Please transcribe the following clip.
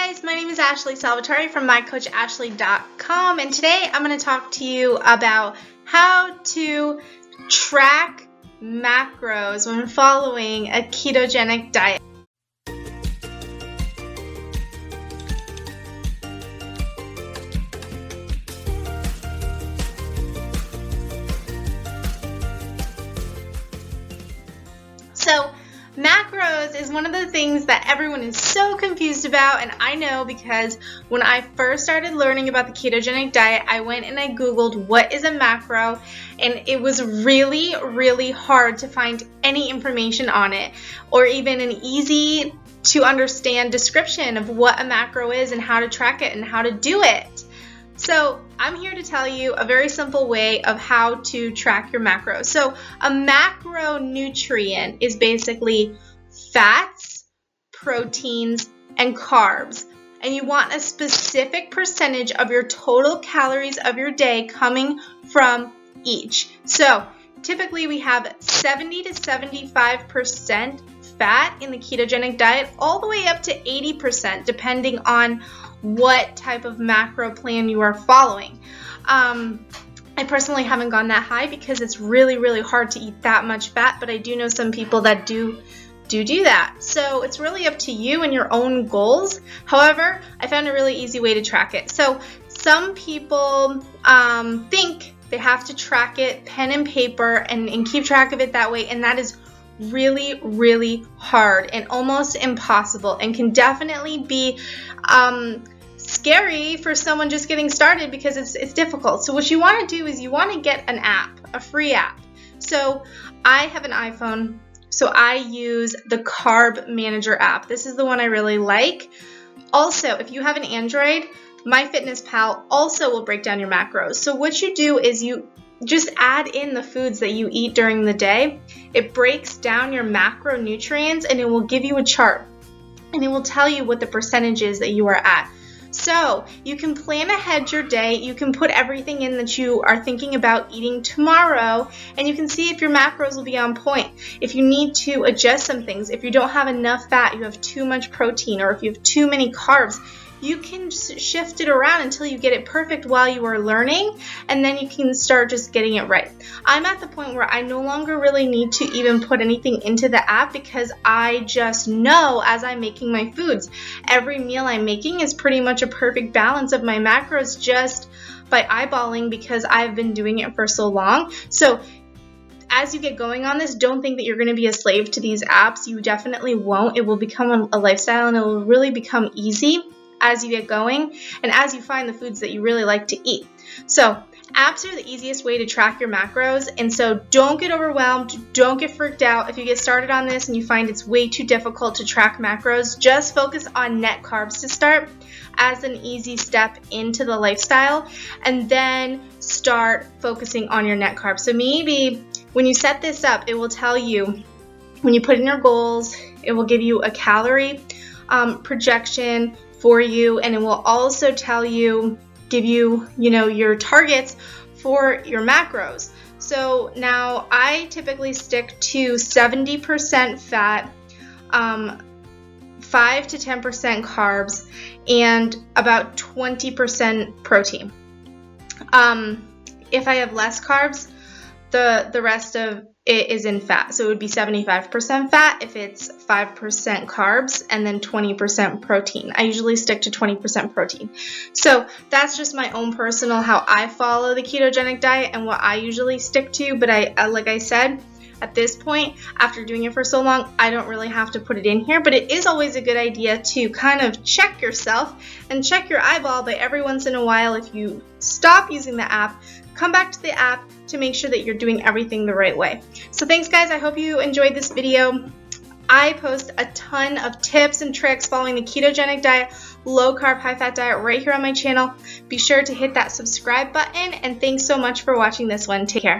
guys, my name is Ashley Salvatori from mycoachashley.com, and today I'm going to talk to you about how to track macros when following a ketogenic diet. So macros is one of the things that everyone is so confused about, and I know because when I first started learning about the ketogenic diet, I went and I googled what is a macro, and it was really hard to find any information on it or even an easy to understand description of what a macro is and how to track it and how to do it. So I'm here to tell you a very simple way of how to track your macros. So a macronutrient is basically fats, proteins, and carbs. And you want a specific percentage of your total calories of your day coming from each. So typically we have 70 to 75% fat in the ketogenic diet, all the way up to 80% depending on what type of macro plan you are following. I personally haven't gone that high because it's really hard to eat that much fat, but I do know some people that do that. So it's really up to you and your own goals. However, I found a really easy way to track it. So some people think they have to track it pen and paper and keep track of it that way, and that is really hard and almost impossible, and can definitely be scary for someone just getting started because it's difficult. So what you want to do is you want to get an app, a free app. So I have an iPhone, so I use the Carb Manager app. This is the one I really like. Also, if you have an Android, MyFitnessPal also will break down your macros. So what you do is you just add in the foods that you eat during the day. It breaks down your macronutrients and it will give you a chart, and it will tell you what the percentage is that you are at. So you can plan ahead your day, you can put everything in that you are thinking about eating tomorrow, and you can see if your macros will be on point. If you need to adjust some things, if you don't have enough fat, you have too much protein, or if you have too many carbs, you can shift it around until you get it perfect while you are learning, and then you can start just getting it right. I'm at the point where I no longer really need to even put anything into the app because I just know as I'm making my foods. Every meal I'm making is pretty much a perfect balance of my macros just by eyeballing because I've been doing it for so long. So as you get going on this, don't think that you're going to be a slave to these apps. You definitely won't. It will become a lifestyle, and it will really become easy as you get going and as you find the foods that you really like to eat. So apps are the easiest way to track your macros, and so don't get overwhelmed, don't get freaked out if you get started on this and you find it's way too difficult to track macros. Just focus on net carbs to start as an easy step into the lifestyle, and then start focusing on your net carbs. So maybe when you set this up, it will tell you when you put in your goals, it will give you a calorie projection for you, and it will also tell you, give you, your targets for your macros. So now I typically stick to 70% fat, 5 to 10% carbs, and about 20% protein. If I have less carbs, the rest of it is in fat. So it would be 75% fat if it's 5% carbs and then 20% protein. I usually stick to 20% protein. So that's just my own personal how I follow the ketogenic diet and what I usually stick to. But like I said, at this point, after doing it for so long, I don't really have to put it in here, but it is always a good idea to kind of check yourself and check your eyeball by every once in a while. If you stop using the app, come back to the app to make sure that you're doing everything the right way. So thanks guys, I hope you enjoyed this video. I post a ton of tips and tricks following the ketogenic diet, low carb, high fat diet right here on my channel. Be sure to hit that subscribe button, and thanks so much for watching this one. Take care.